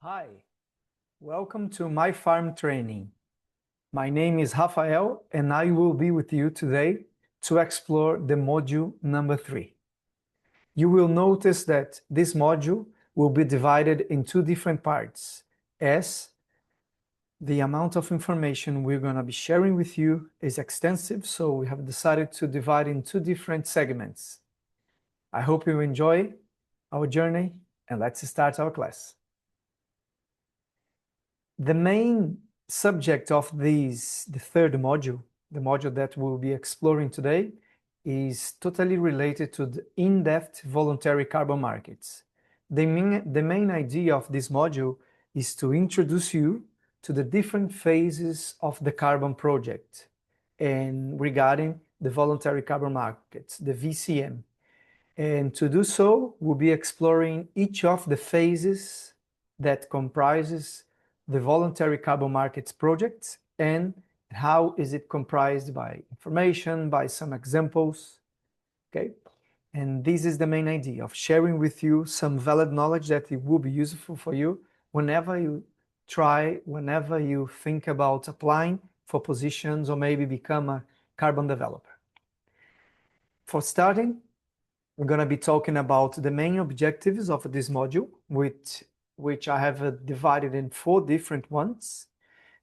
Hi, welcome to my farm training. My name is Rafael and I will be with you today to explore the module number 3. You will notice that this module will be divided in two different parts, as the amount of information we're going to be sharing with you is extensive, so we have decided to divide in two different segments. I hope you enjoy our journey and let's start our class. The main subject of the third module, the module that we'll be exploring today, is totally related to the in-depth voluntary carbon markets. The main idea of this module is to introduce you to the different phases of the carbon project and regarding the voluntary carbon markets, the VCM. And to do so, we'll be exploring each of the phases that comprises the voluntary carbon markets project and how is it comprised by information, by some examples, okay? And this is the main idea of sharing with you some valid knowledge that it will be useful for you whenever you think about applying for positions or maybe become a carbon developer. For starting, we're going to be talking about the main objectives of this module, which I have divided in 4 different ones.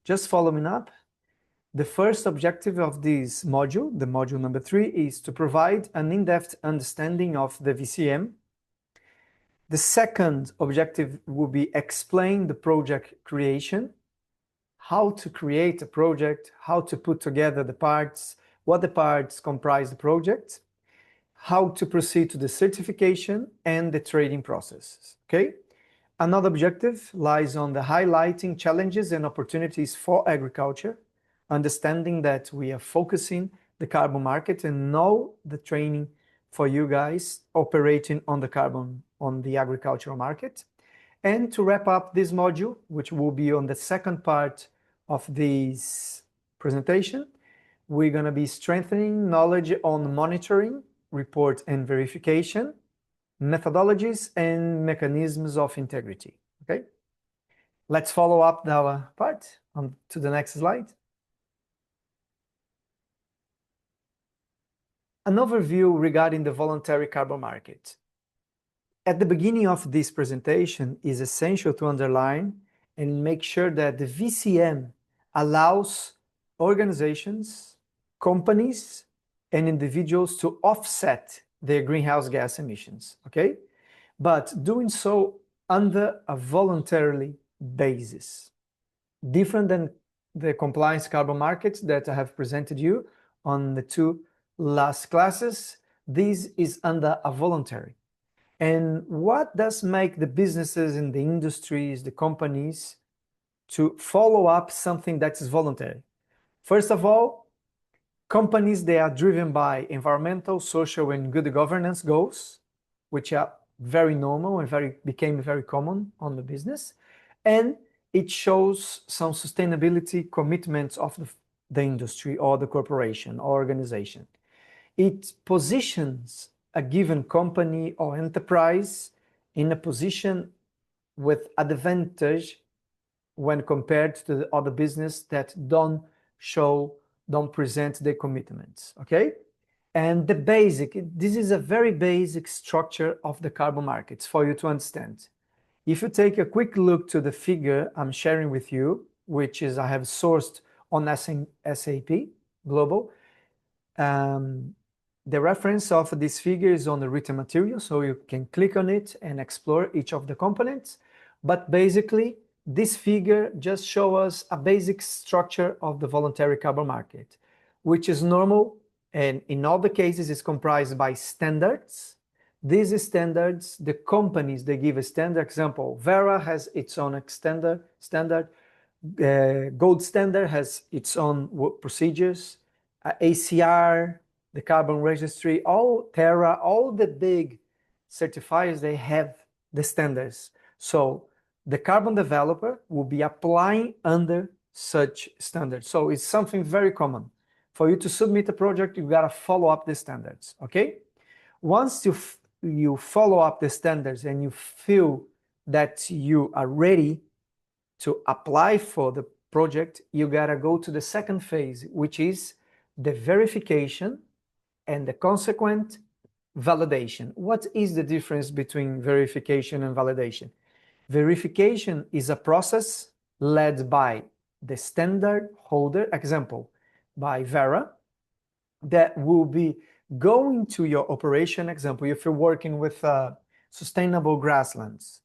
Just following up, the first objective of this module, the module number 3, is to provide an in-depth understanding of the VCM. The second objective will be explain the project creation, how to create a project, how to put together the parts, what the parts comprise the project, how to proceed to the certification and the trading processes, okay? Another objective lies on the highlighting challenges and opportunities for agriculture, understanding that we are focusing the carbon market and know the training for you guys operating on the agricultural market. And to wrap up this module, which will be on the second part of this presentation, we're going to be strengthening knowledge on monitoring, report and verification, methodologies and mechanisms of integrity, okay? Let's follow up our part on to the next slide. An overview regarding the voluntary carbon market. At the beginning of this presentation is essential to underline and make sure that the VCM allows organizations, companies, and individuals to offset their greenhouse gas emissions, okay? But doing so under a voluntarily basis. Different than the compliance carbon markets that I have presented you on the 2 last classes, this is under a voluntary. And what does make the businesses and the industries, the companies, to follow up something that is voluntary? First of all, companies, they are driven by environmental, social, and good governance goals, which are very normal and became very common on the business. And it shows some sustainability commitments of the industry or the corporation or organization. It positions a given company or enterprise in a position with advantage when compared to the other business that don't present their commitments, okay? And this is a very basic structure of the carbon markets for you to understand. If you take a quick look to the figure I'm sharing with you, which is I have sourced on SAP Global, the reference of this figure is on the written material, so you can click on it and explore each of the components. But basically, this figure just shows us a basic structure of the voluntary carbon market, which is normal and in all the cases is comprised by standards. These standards, the companies, they give a standard. Example, Vera has its own standard. Gold Standard has its own procedures. ACR, the Carbon Registry, all Terra, all the big certifiers, they have the standards. So the carbon developer will be applying under such standards. So it's something very common. For you to submit a project, you gotta follow up the standards, okay? Once you follow up the standards and you feel that you are ready to apply for the project, you gotta go to the second phase, which is the verification and the consequent validation. What is the difference between verification and validation? Verification is a process led by the standard holder, example, by Vera, that will be going to your operation. Example, if you're working with sustainable grasslands,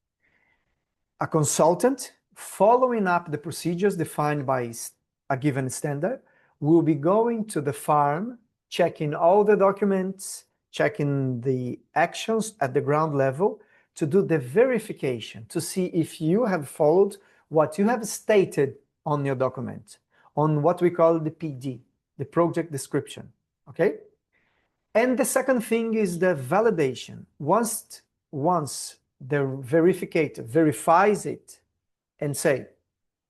a consultant following up the procedures defined by a given standard will be going to the farm, checking all the documents, checking the actions at the ground level to do the verification, to see if you have followed what you have stated on your document, on what we call the PD, the project description, okay? And the second thing is the validation. Once the verificator verifies it and say,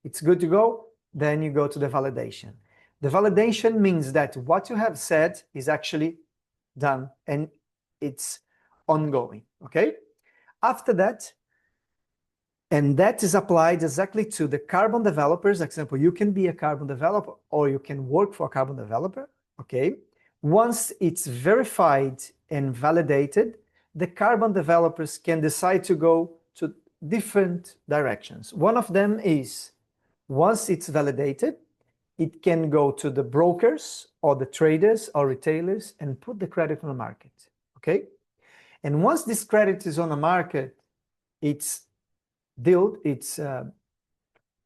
it's good to go, then you go to the validation. The validation means that what you have said is actually done and it's ongoing, okay? After that, and that is applied exactly to the carbon developers. Example, you can be a carbon developer or you can work for a carbon developer, okay? Once it's verified and validated, the carbon developers can decide to go to different directions. One of them is, once it's validated, it can go to the brokers or the traders or retailers and put the credit on the market, okay? And once this credit is on the market, it's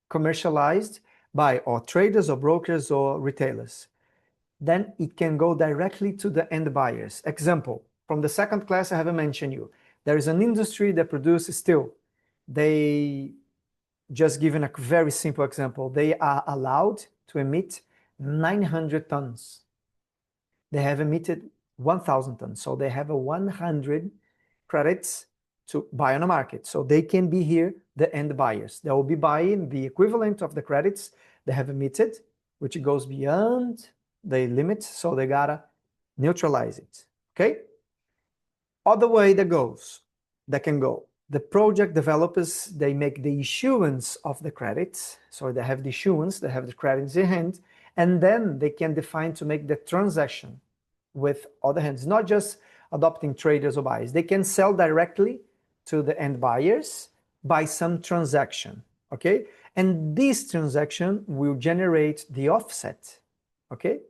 commercialized by or traders or brokers or retailers. Then it can go directly to the end buyers. Example, from the second class I haven't mentioned you. There is an industry that produces steel. They, just given a very simple example, they are allowed to emit 900 tons. They have emitted 1,000 tons. So they have a 100 credits to buy on the market. So they can be here, the end buyers. They will be buying the equivalent of the credits they have emitted, which goes beyond the limit. So they gotta neutralize it, okay? Other way that can go. The project developers, they make the issuance of the credits. So they have the issuance, they have the credits in hand, and then they can define to make the transaction with other hands, not just adopting traders or buyers. They can sell directly to the end buyers by some transaction, okay? And this transaction will generate the offset, okay,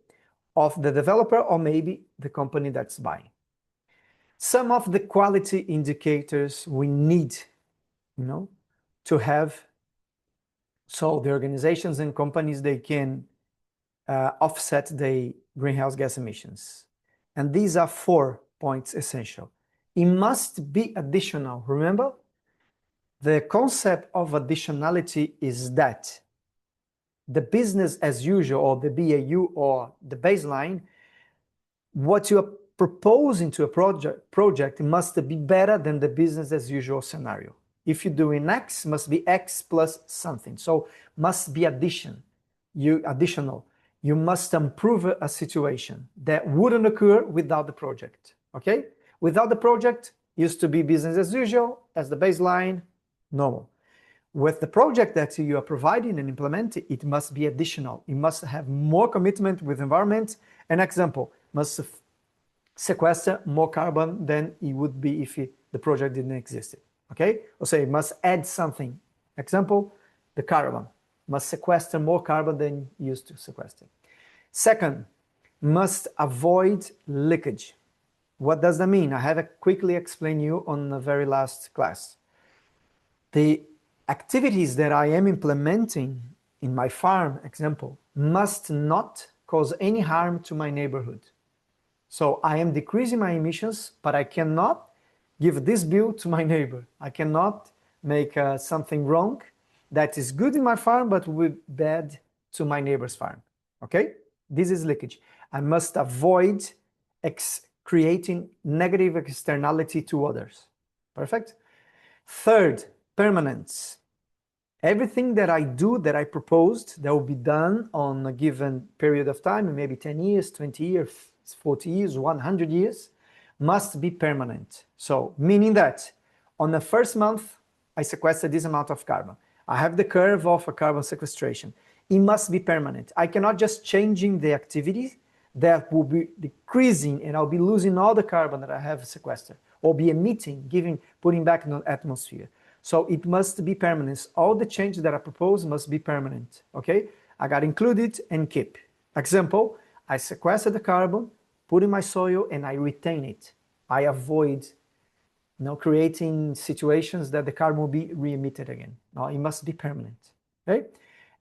of the developer or maybe the company that's buying. Some of the quality indicators we need, to have, so the organizations and companies, they can offset the greenhouse gas emissions. And these are 4 points essential. It must be additional. Remember, the concept of additionality is that the business as usual, or the BAU, or the baseline, what you are proposing to a project must be better than the business as usual scenario. If you're doing X, must be X plus something. So must be additional. You must improve a situation that wouldn't occur without the project, okay? Without the project, used to be business as usual, as the baseline, normal. With the project that you are providing and implementing, it must be additional. It must have more commitment with environment. An example, must sequester more carbon than it would be if the project didn't exist, okay? Or say it must add something. Example, the carbon must sequester more carbon than used to sequester. Second, must avoid leakage. What does that mean? I have to quickly explain you on the very last class. The activities that I am implementing in my farm, example, must not cause any harm to my neighborhood. So I am decreasing my emissions, but I cannot give this bill to my neighbor. I cannot make something wrong that is good in my farm, but will be bad to my neighbor's farm, okay? This is leakage. I must avoid creating negative externality to others. Perfect? Third, permanence. Everything that I do, that I proposed, that will be done on a given period of time, maybe 10 years, 20 years, 40 years, 100 years, must be permanent. So, meaning that on the first month, I sequester this amount of carbon. I have the curve of a carbon sequestration. It must be permanent. I cannot just changing the activity that will be decreasing and I'll be losing all the carbon that I have sequestered or be emitting, putting back in the atmosphere. So it must be permanent. All the changes that I propose must be permanent, okay? I got included and keep. Example, I sequester the carbon, put in my soil and I retain it. I avoid creating situations that the carbon will be re-emitted again. No, it must be permanent, okay?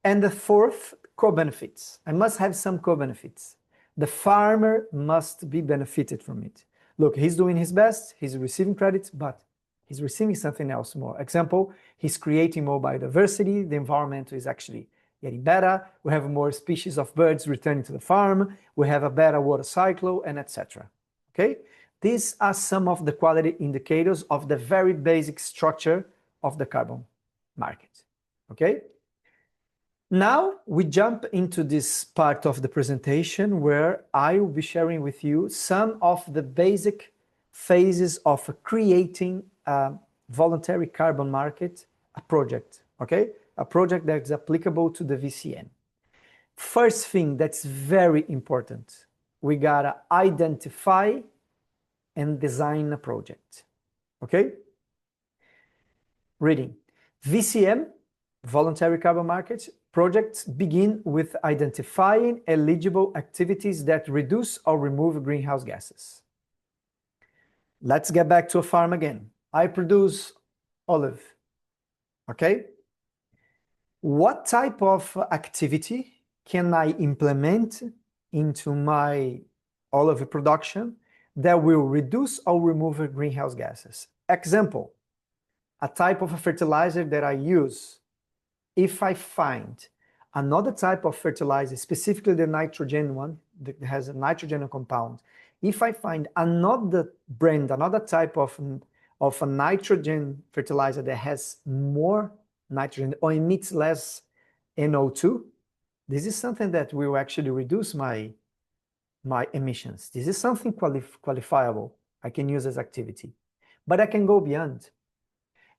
And the fourth, co-benefits. I must have some co-benefits. The farmer must be benefited from it. Look, he's doing his best, he's receiving credits, but he's receiving something else more. Example, he's creating more biodiversity, the environment is actually getting better, we have more species of birds returning to the farm, we have a better water cycle, and etc. Okay? These are some of the quality indicators of the very basic structure of the carbon market. Okay? Now we jump into this part of the presentation where I will be sharing with you some of the basic phases of creating a voluntary carbon market, a project, okay? A project that is applicable to the VCM. First thing that's very important, we gotta identify and design a project, okay? Reading. VCM, Voluntary Carbon Market, projects begin with identifying eligible activities that reduce or remove greenhouse gases. Let's get back to a farm again. I produce olive, okay? What type of activity can I implement into my olive production that will reduce or remove greenhouse gases? Example, a type of a fertilizer that I use. If I find another type of fertilizer, specifically the nitrogen one that has a nitrogen compound, if I find another brand, another type of a nitrogen fertilizer that has more nitrogen or emits less NO2, this is something that will actually reduce my emissions. This is something qualifiable I can use as activity. But I can go beyond.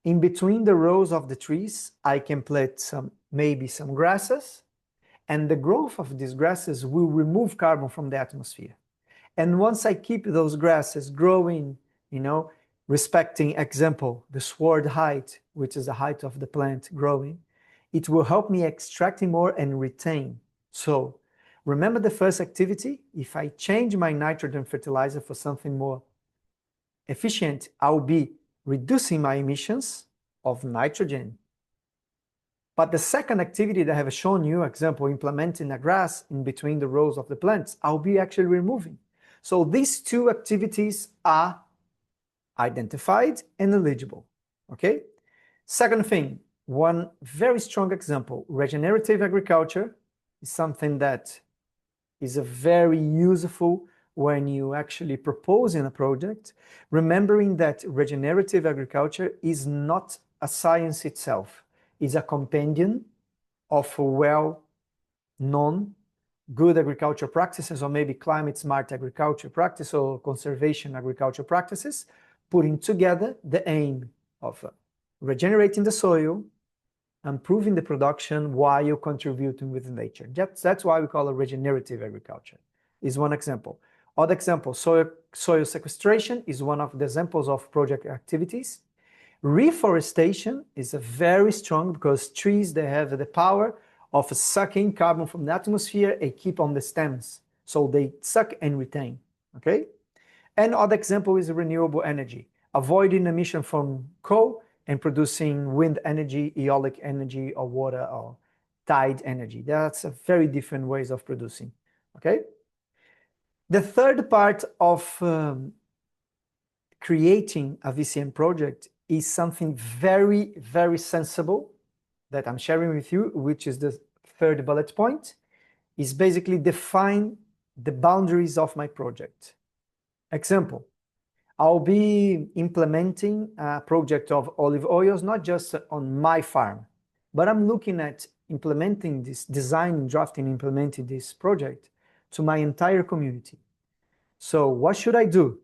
In between the rows of the trees, I can plant maybe some grasses, and the growth of these grasses will remove carbon from the atmosphere. And once I keep those grasses growing, respecting, example, the sward height, which is the height of the plant growing, it will help me extracting more and retain. So remember the first activity, if I change my nitrogen fertilizer for something more efficient, I'll be reducing my emissions of nitrogen. But the second activity that I have shown you, example, implementing a grass in between the rows of the plants, I'll be actually removing. So these two activities are identified and eligible, okay? Second thing, one very strong example, regenerative agriculture is something that is a very useful when you actually propose in a project, remembering that regenerative agriculture is not a science itself, it's a companion of well-known good agriculture practices or maybe climate smart agriculture practice or conservation agriculture practices, putting together the aim of regenerating the soil, improving the production while contributing with nature. That's why we call it regenerative agriculture, is one example. Other example, soil sequestration is one of the examples of project activities. Reforestation is a very strong because trees, they have the power of sucking carbon from the atmosphere and keep on the stems. So they suck and retain, okay? And other example is renewable energy, avoiding emission from coal and producing wind energy, eolic energy, or water or tide energy. That's a very different ways of producing, okay? The third part of creating a VCM project is something very, very sensible that I'm sharing with you, which is the third bullet point, is basically define the boundaries of my project. Example, I'll be implementing a project of olive oils, not just on my farm, but I'm looking at implementing this design, drafting, implementing this project to my entire community. So what should I do?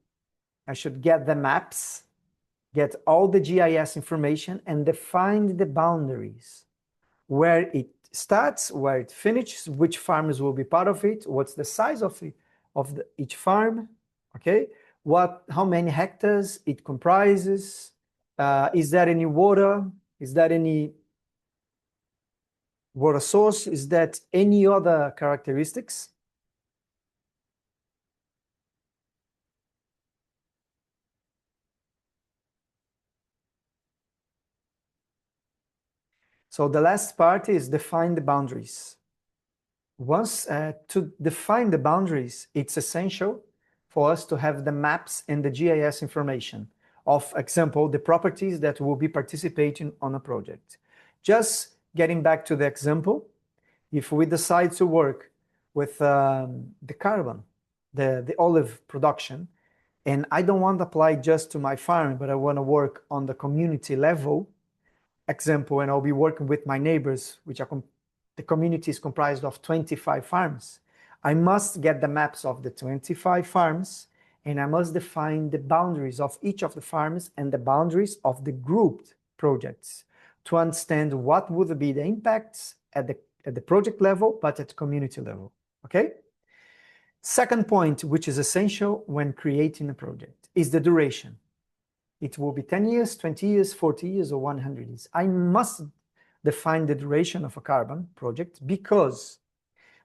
I should get the maps, get all the GIS information and define the boundaries. where it starts, where it finishes, which farmers will be part of it, what's the size of each farm, okay? How many hectares it comprises, is there any water, is there any water source, is that any other characteristics? So the last part is define the boundaries. Once to define the boundaries, it's essential for us to have the maps and the GIS information of, example, the properties that will be participating on a project. Just getting back to the example, if we decide to work with the carbon, the olive production, and I don't want to apply just to my farm, but I want to work on the community level, example, and I'll be working with my neighbors, which are the community is comprised of 25 farms. I must get the maps of the 25 farms, and I must define the boundaries of each of the farms and the boundaries of the grouped projects to understand what would be the impacts at the project level, but at community level, okay? Second point, which is essential when creating a project, is the duration. It will be 10 years, 20 years, 40 years, or 100 years. I must define the duration of a carbon project because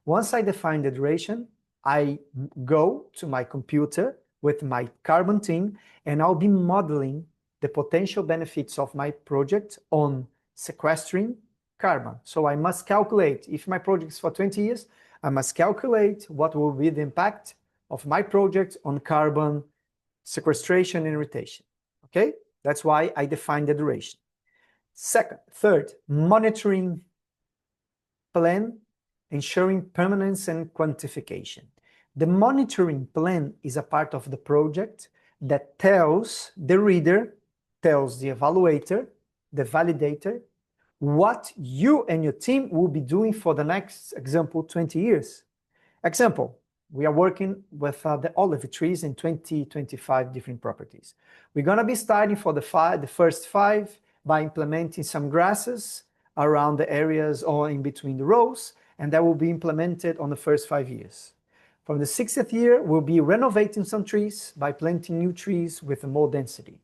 once I define the duration, I go to my computer with my carbon team and I'll be modeling the potential benefits of my project on sequestering carbon. So I must calculate, if my project is for 20 years, I must calculate what will be the impact of my project on carbon sequestration and rotation. Okay, that's why I define the duration. Third, monitoring plan, ensuring permanence and quantification. The monitoring plan is a part of the project that tells the reader, tells the evaluator, the validator, what you and your team will be doing for the next, example, 20 years. Example, we are working with the olive trees in 25 different properties. We're going to be starting for the first 5 by implementing some grasses around the areas or in between the rows, and that will be implemented on the first 5 years. From the 60th year, we'll be renovating some trees by planting new trees with more density.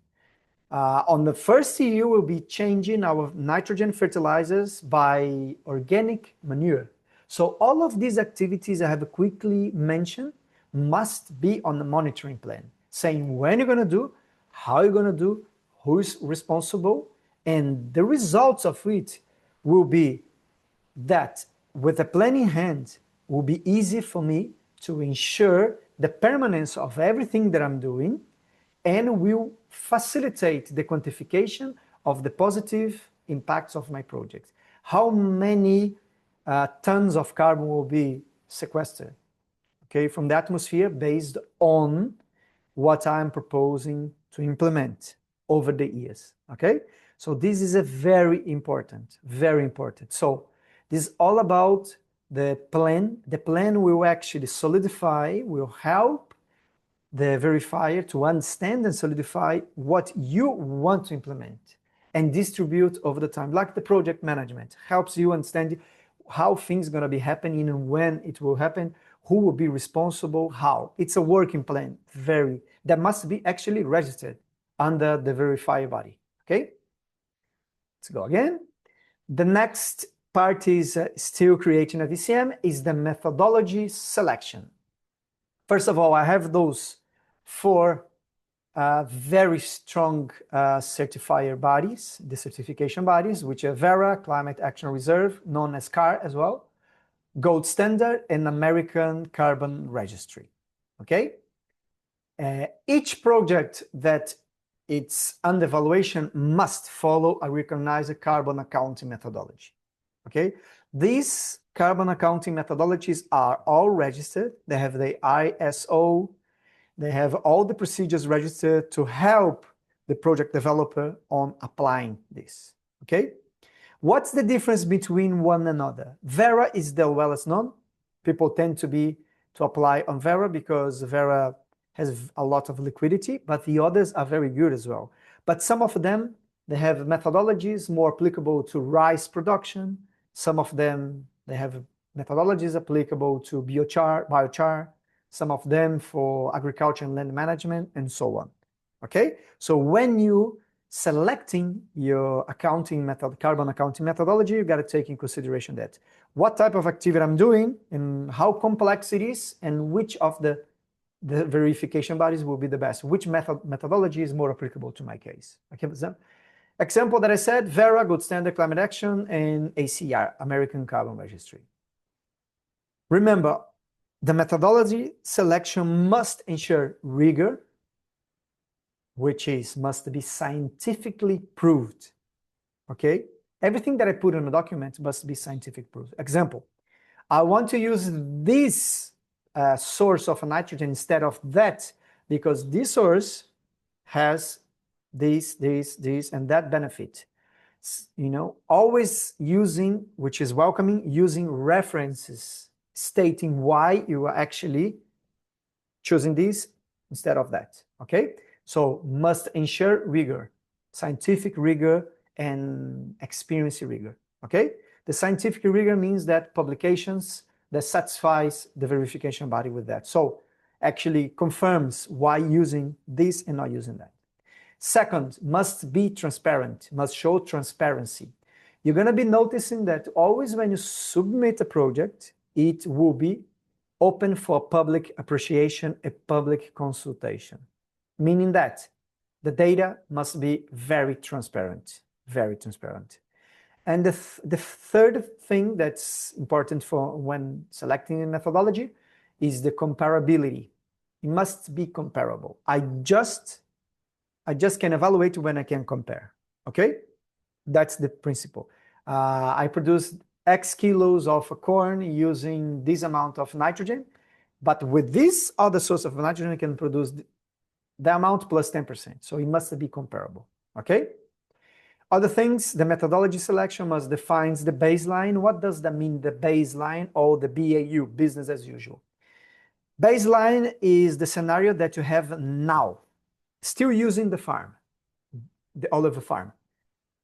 On the first year, we'll be changing our nitrogen fertilizers by organic manure. So all of these activities I have quickly mentioned must be on the monitoring plan, saying when you're going to do, how you're going to do, who is responsible, and the results of it will be that with a plan in hand, it will be easy for me to ensure the permanence of everything that I'm doing and will facilitate the quantification of the positive impacts of my project. How many tons of carbon will be sequestered, okay, from the atmosphere based on what I'm proposing to implement over the years, okay? So this is a very important, very important. So this is all about the plan. The plan will actually solidify, will help the verifier to understand and solidify what you want to implement and distribute over the time. Like the project management helps you understand how things are going to be happening and when it will happen, who will be responsible, how. It's a working plan, that must be actually registered under the verifier body, okay? Let's go again. The next part is still creating a VCM is the methodology selection. First of all, I have those 4 very strong certifier bodies, the certification bodies, which are Verra, Climate Action Reserve, known as CAR as well, Gold Standard, and American Carbon Registry, okay? Each project that it's under evaluation must follow a recognized carbon accounting methodology, okay? These carbon accounting methodologies are all registered. They have the ISO, they have all the procedures registered to help the project developer on applying this, okay? What's the difference between one another? Verra is the wellest known. People tend to apply on Verra because Verra has a lot of liquidity, but the others are very good as well. But some of them, they have methodologies more applicable to rice production, Some of them, they have methodologies applicable to biochar, some of them for agriculture and land management, and so on. Okay, so when you selecting your accounting method, carbon accounting methodology, you got to take in consideration that what type of activity I'm doing and how complex it is, and which of the verification bodies will be the best, which methodology is more applicable to my case. Okay, example that I said, Verra, Good Standard Climate Action, and ACR, American Carbon Registry. Remember, the methodology selection must ensure rigor, which is must be scientifically proved. Okay, everything that I put in a document must be scientific proof. Example, I want to use this source of nitrogen instead of that because this source has this, and that benefit. You know, always using, which is welcoming, using references stating why you are actually choosing this instead of that. Okay, so must ensure rigor, scientific rigor and experience rigor. Okay, the scientific rigor means that publications that satisfies the verification body with that. So actually confirms why using this and not using that. Second, must be transparent, must show transparency. You're going to be noticing that always when you submit a project, it will be open for public appreciation, a public consultation, meaning that the data must be very transparent, very transparent. And the third thing that's important for when selecting a methodology is the comparability. It must be comparable. I just can evaluate when I can compare. Okay, that's the principle. I produce X kilos of corn using this amount of nitrogen, but with this other source of nitrogen, I can produce the amount plus 10%. So it must be comparable. Okay. Other things, the methodology selection must define the baseline. What does that mean, the baseline, or the BAU, business as usual? Baseline is the scenario that you have now, still using the farm, the olive farm.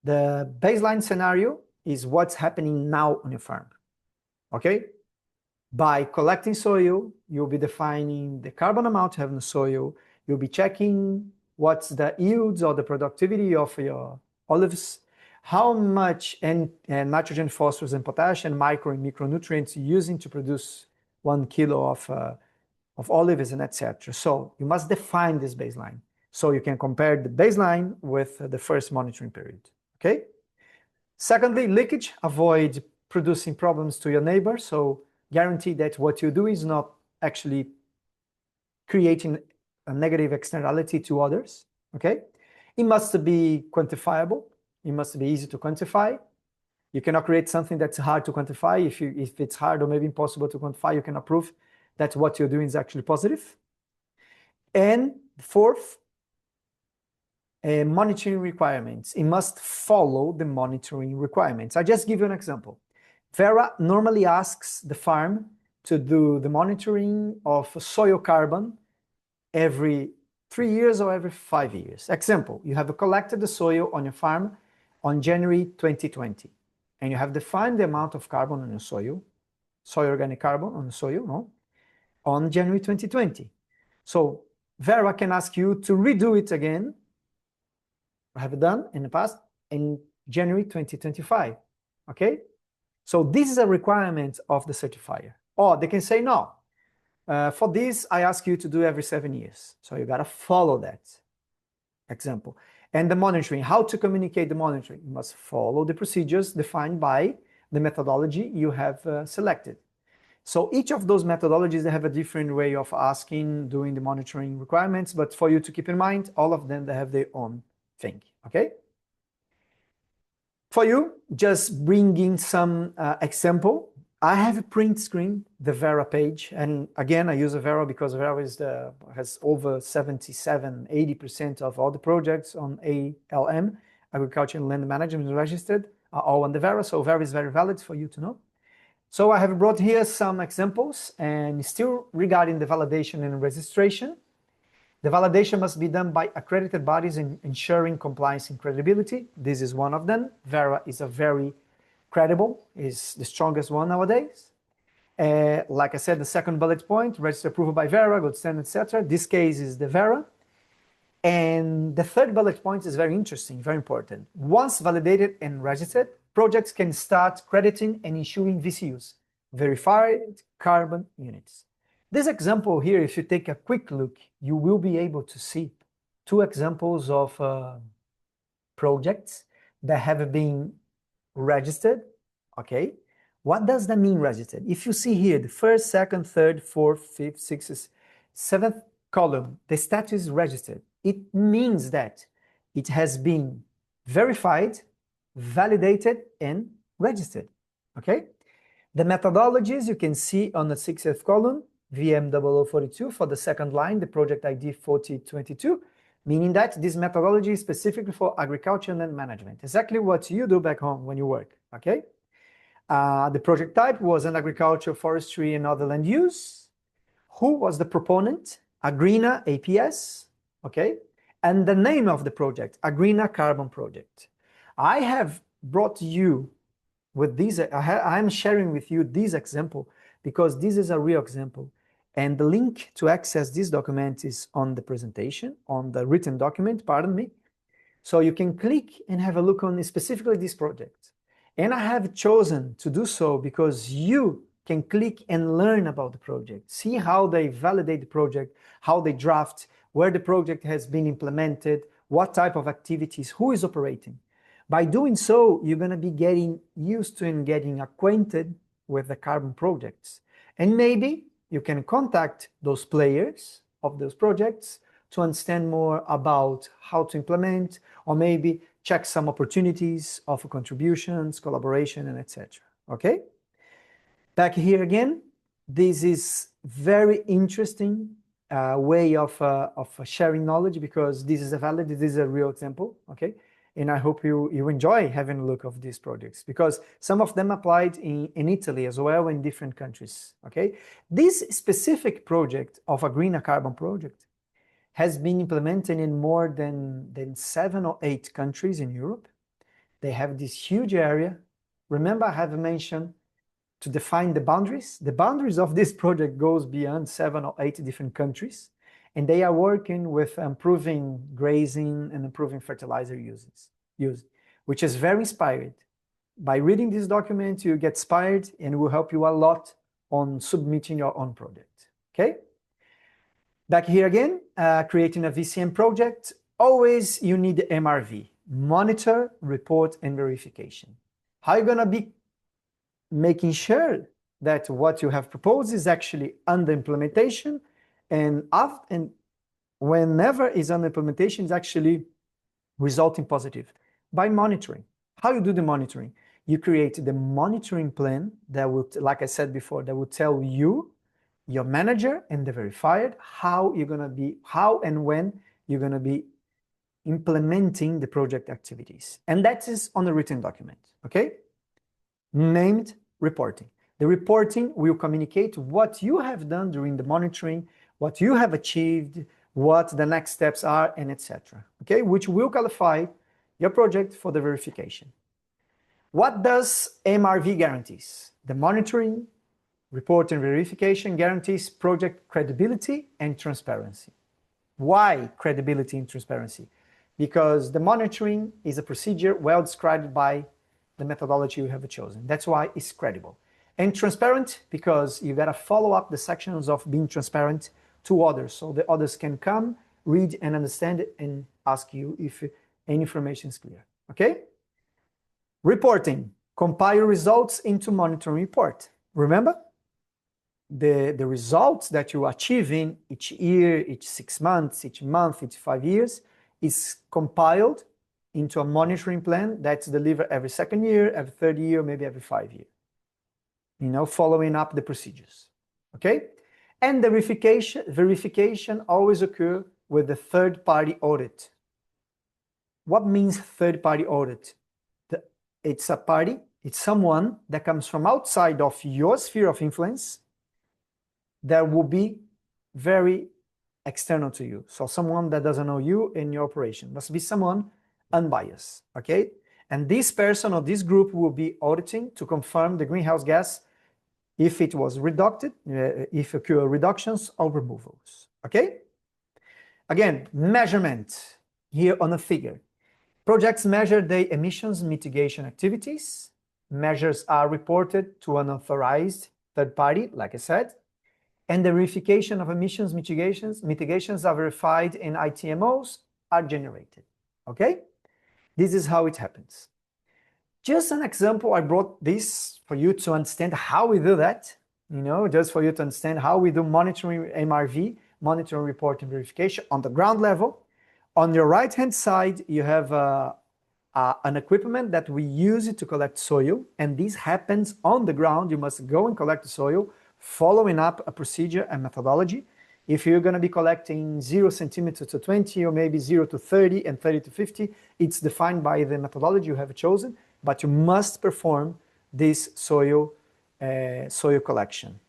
The baseline scenario is what's happening now on your farm. Okay? By collecting soil, you'll be defining the carbon amount you have in the soil. You'll be checking what's the yields or the productivity of your olives, how much nitrogen, phosphorus, and potash, and micro and micronutrients you're using to produce 1 kilo of olives, and etc. So you must define this baseline so you can compare the baseline with the first monitoring period. Okay. Secondly, leakage. Avoid producing problems to your neighbor. So guarantee that what you do is not actually creating a negative externality to others. Okay. It must be quantifiable. It must be easy to quantify. You cannot create something that's hard to quantify. If it's hard or maybe impossible to quantify, you cannot prove that what you're doing is actually positive. And fourth, monitoring requirements. It must follow the monitoring requirements. I just give you an example. Verra normally asks the farm to do the monitoring of soil carbon every 3 years or every 5 years. Example, you have collected the soil on your farm on January 2020, and you have defined the amount of carbon on your soil organic carbon on the soil, no? On January 2020. So Verra can ask you to redo it again. I have done in the past in January 2025. Okay, so this is a requirement of the certifier. Or they can say no. For this, I ask you to do every 7 years. So you got to follow that example. And the monitoring, how to communicate the monitoring. You must follow the procedures defined by the methodology you have selected. So each of those methodologies, they have a different way of asking, doing the monitoring requirements. But for you to keep in mind, all of them, they have their own thing. Okay. For you, just bringing some example. I have a print screen, the Verra page. And again, I use a Verra because Verra has over 77, 80% of all the projects on ALM, Agriculture and Land Management registered, are all on the Verra. So Verra is very valid for you to know. So I have brought here some examples, and still regarding the validation and registration. The validation must be done by accredited bodies in ensuring compliance and credibility. This is one of them. Verra is a very credible is the strongest one nowadays. Like I said, the second bullet point, registered approval by Vera, good standard, etc. This case is the Vera. And the third bullet point is very interesting, very important. Once validated and registered, projects can start crediting and issuing VCUs, verified carbon units. This example here, if you take a quick look, you will be able to see two examples of projects that have been registered, okay? What does that mean, registered? If you see here, the first, second, third, fourth, fifth, sixth, seventh column, the status is registered. It means that it has been verified, validated, and registered, okay? The methodologies you can see on the 60th column, VM0042 for the second line, the project ID 4022, meaning that this methodology is specifically for agriculture and land management, exactly what you do back home when you work, okay? The project type was an agriculture, forestry, and other land use. Who was the proponent? Agrina APS, okay? And the name of the project, Agrina Carbon Project. I have brought you with these, I'm sharing with you this example because this is a real example. And the link to access this document is on the presentation, on the written document, pardon me. So you can click and have a look on specifically this project. And I have chosen to do so because you can click and learn about the project, see how they validate the project, how they draft, where the project has been implemented, what type of activities, who is operating. By doing so, you're going to be getting used to and getting acquainted with the carbon projects. And maybe you can contact those players of those projects to understand more about how to implement, or maybe check some opportunities, offer contributions, collaboration, and etc. Okay? Back here again, this is very interesting way of sharing knowledge because this is this is a real example, okay? And I hope you enjoy having a look of these projects because some of them applied in Italy as well, in different countries, okay? This specific project of a green carbon project has been implemented in more than 7 or 8 countries in Europe. They have this huge area. Remember, I have mentioned to define the boundaries. The boundaries of this project goes beyond 7 or 8 different countries, and they are working with improving grazing and improving fertilizer use, which is very inspired. By reading this document, you get inspired and it will help you a lot on submitting your own project, okay? Back here again, creating a VCM project, always you need the MRV, monitor, report, and verification. How are you gonna be making sure that what you have proposed is actually under implementation, and whenever is under implementation is actually resulting positive? By monitoring. How you do the monitoring? You create the monitoring plan that will, like I said before, that will tell you, your manager and the verified, how and when you're gonna be implementing the project activities. And that is on the written document, okay? Named reporting. The reporting will communicate what you have done during the monitoring, what you have achieved, what the next steps are, and etc. Okay, which will qualify your project for the verification. What does MRV guarantees? The monitoring, report, and verification guarantees project credibility and transparency. Why credibility and transparency? Because the monitoring is a procedure well described by the methodology you have chosen. That's why it's credible. And transparent because you gotta follow up the sections of being transparent to others so the others can come, read and understand it and ask you if any information is clear, okay? Reporting, compile results into monitoring report. Remember? The results that you achieve in each year, each 6 months, each month, each 5 years is compiled into a monitoring plan that's delivered every 2nd year, every 3rd year, maybe every 5 years. You know, following up the procedures, okay? And the verification always occur with the third-party audit. What means third-party audit? It's a party, it's someone that comes from outside of your sphere of influence that will be very external to you. So someone that doesn't know you and your operation. Must be someone unbiased, okay? And this person or this group will be auditing to confirm the greenhouse gas if it was reduced, if occur reductions or removals. Okay? Again, measurement here on a figure. Projects measure their emissions mitigation activities. Measures are reported to an authorized third party, like I said, and the verification of emissions mitigations are verified and ITMOs are generated. Okay? This is how it happens. Just an example, I brought this for you to understand how we do that, just for you to understand how we do monitoring MRV, monitoring, reporting, verification on the ground level. On your right-hand side, you have an equipment that we use to collect soil, and this happens on the ground. You must go and collect the soil, following up a procedure and methodology. If you're going to be collecting 0 centimeters to 20, or maybe 0 to 30 and 30 to 50, it's defined by the methodology you have chosen, but you must perform this soil collection.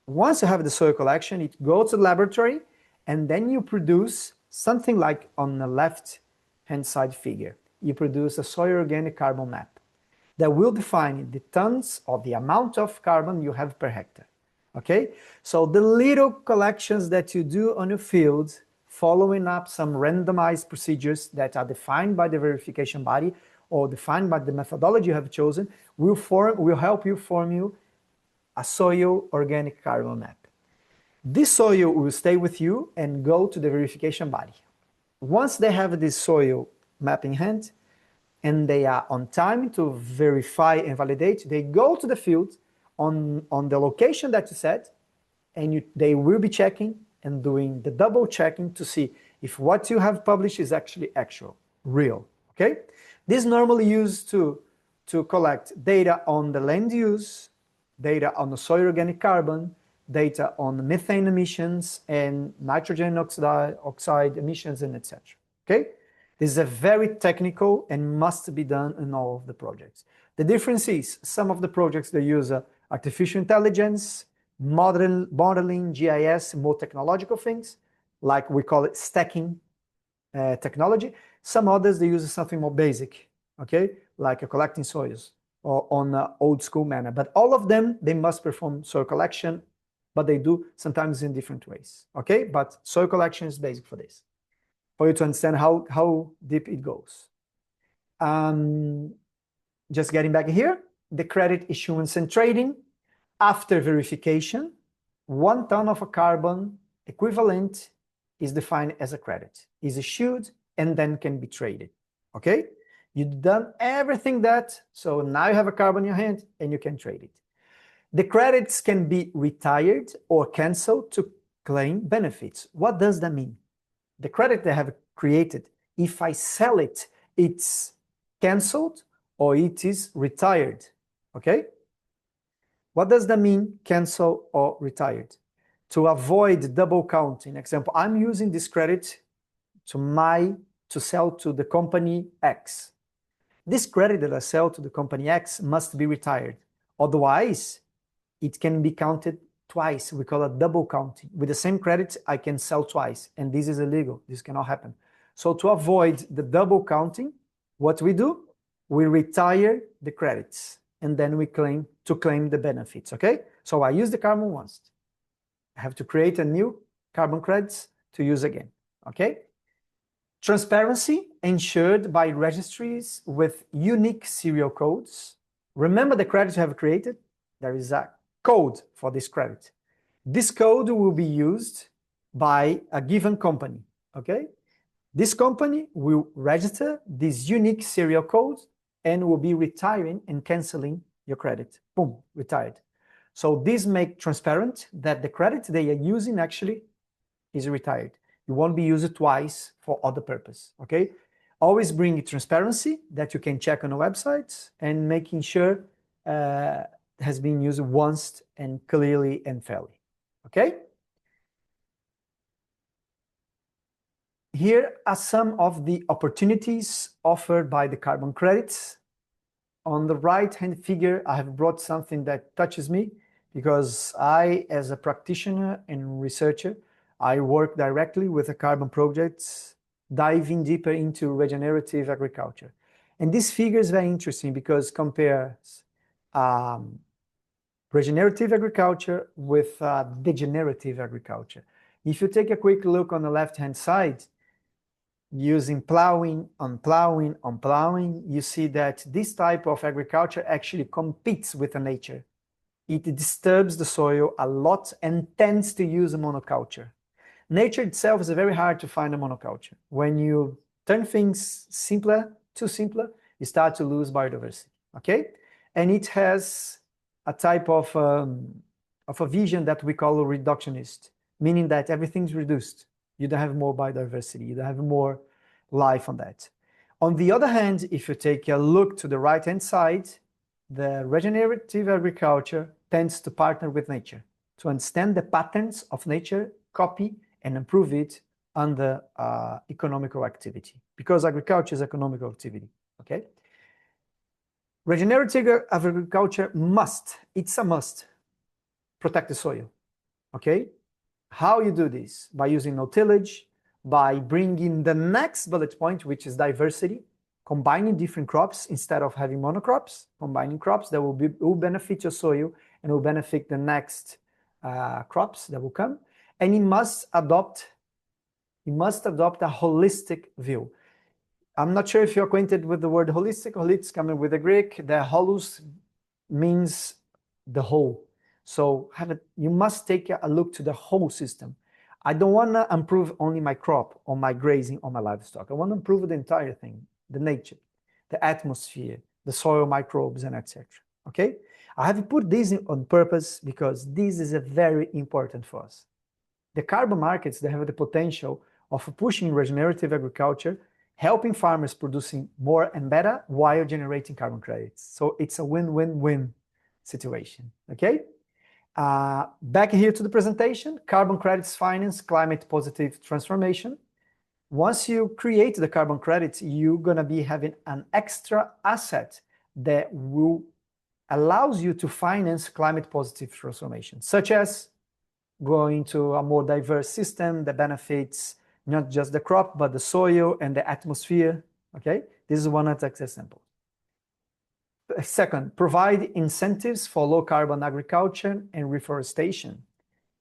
Once you have the soil collection, it goes to the laboratory, and then you produce something like on the left-hand side figure. You produce a soil organic carbon map that will define the tons or the amount of carbon you have per hectare. Okay, so the little collections that you do on your field, following up some randomized procedures that are defined by the verification body or defined by the methodology you have chosen, will help you form a soil organic carbon map. This soil will stay with you and go to the verification body. Once they have this soil map in hand and they are on time to verify and validate, they go to the field on the location that you set, and they will be checking and doing the double checking to see if what you have published is actually real. Okay? This is normally used to collect data on the land use, data on the soil organic carbon, data on methane emissions and nitrogen oxide emissions, and etc. Okay? This is a very technical and must be done in all of the projects. The difference is some of the projects they use artificial intelligence, modeling, GIS, more technological things, like we call it stacking technology. Some others, they use something more basic, okay, like collecting soils or on an old school manner. But all of them, they must perform soil collection, but they do sometimes in different ways, okay? But soil collection is basic for this, for you to understand how deep it goes. Just getting back here, the credit issuance and trading. After verification, 1 ton of a carbon equivalent is defined as a credit, is issued, and then can be traded. Okay? You've done everything that, so now you have a carbon in your hand and you can trade it. The credits can be retired or canceled to claim benefits. What does that mean? The credit they have created, if I sell it, it's canceled or it is retired. Okay? What does that mean, cancel or retired? To avoid double counting. Example, I'm using this credit to sell to the company X. This credit that I sell to the company X must be retired. Otherwise, it can be counted twice. We call it double counting. With the same credit, I can sell twice, and this is illegal. This cannot happen. So to avoid the double counting, what we do? We retire the credits, and then we claim the benefits, okay? So I use the carbon once. I have to create a new carbon credits to use again, okay? Transparency ensured by registries with unique serial codes. Remember the credit you have created? There is a code for this credit. This code will be used by a given company, okay? This company will register this unique serial code and will be retiring and canceling your credit. Boom, retired. So this makes transparent that the credit they are using actually is retired. You won't be used twice for other purpose, okay? Always bring transparency that you can check on the websites and making sure has been used once and clearly and fairly, okay? Here are some of the opportunities offered by the carbon credits. On the right-hand figure, I have brought something that touches me because I, as a practitioner and researcher, I work directly with the carbon projects, diving deeper into regenerative agriculture. And this figure is very interesting because it compares regenerative agriculture with degenerative agriculture. If you take a quick look on the left-hand side, using plowing on plowing on plowing, you see that this type of agriculture actually competes with the nature. It disturbs the soil a lot and tends to use a monoculture. Nature itself is very hard to find a monoculture. When you turn things too simpler, you start to lose biodiversity, okay? And it has a type of a vision that we call a reductionist, meaning that everything's reduced. You don't have more biodiversity, you don't have more life on that. On the other hand, if you take a look to the right-hand side, the regenerative agriculture tends to partner with nature, to understand the patterns of nature, copy and improve it under economical activity, because agriculture is economical activity, okay? Regenerative agriculture it's a must, protect the soil, okay? How you do this? By using no tillage, by bringing the next bullet point, which is diversity, combining different crops instead of having monocrops, combining crops that will benefit your soil and will benefit the next crops that will come. And it must adopt a holistic view. I'm not sure if you're acquainted with the word holistic. Holistic coming with the Greek. The holus means the whole. So you must take a look to the whole system. I don't want to improve only my crop or my grazing or my livestock. I want to improve the entire thing, the nature, the atmosphere, the soil microbes, and etc. Okay? I have put this on purpose because this is very important for us. The carbon markets, they have the potential of pushing regenerative agriculture, helping farmers producing more and better while generating carbon credits. So it's a win-win-win situation, okay? Back here to the presentation, carbon credits finance climate positive transformation. Once you create the carbon credits, you're gonna be having an extra asset that will allows you to finance climate positive transformation, such as going to a more diverse system that benefits not just the crop, but the soil and the atmosphere, okay? This is one example. Second, provide incentives for low carbon agriculture and reforestation.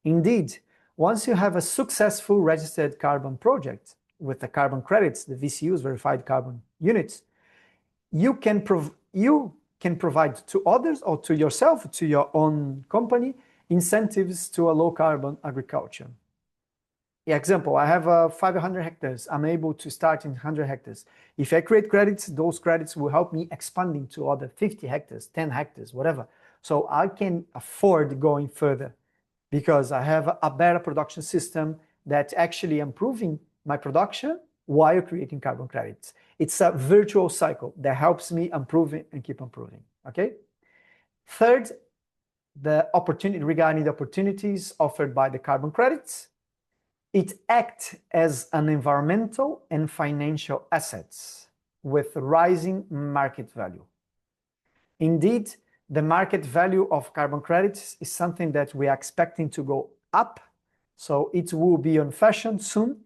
Indeed, once you have a successful registered carbon project with the carbon credits, the VCUs, verified carbon units, you can provide to others or to yourself, to your own company, incentives to a low carbon agriculture. Example, I have 500 hectares. I'm able to start in 100 hectares. If I create credits, those credits will help me expanding to other 50 hectares, 10 hectares, whatever. So I can afford going further because I have a better production system that's actually improving my production while creating carbon credits. It's a virtual cycle that helps me improving and keep improving, okay? Third, regarding the opportunities offered by the carbon credits, it acts as an environmental and financial assets with rising market value. Indeed, the market value of carbon credits is something that we are expecting to go up. So it will be on fashion soon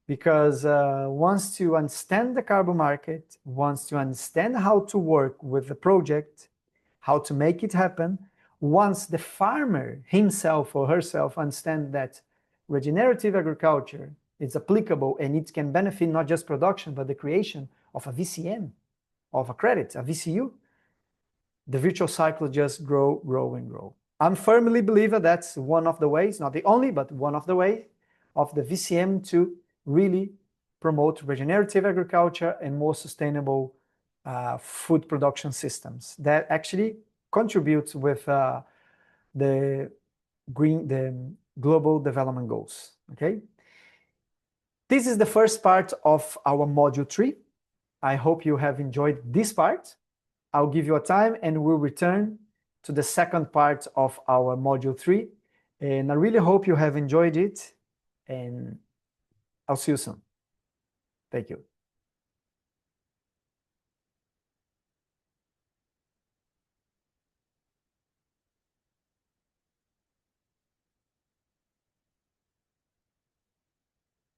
because once you understand the carbon market, once you understand how to work with the project, how to make it happen, once the farmer himself or herself understand that regenerative agriculture is applicable and it can benefit not just production, but the creation of a VCM, of a credit, a VCU, the virtual cycle just grow and grow. I'm firmly believer that's one of the ways, not the only, but one of the ways of the VCM to really promote regenerative agriculture and more sustainable food production systems that actually contribute with the global development goals, okay? This is the first part of our module 3. I hope you have enjoyed this part. I'll give you a time and we'll return to the second part of our module 3. And I really hope you have enjoyed it and I'll see you soon. Thank you.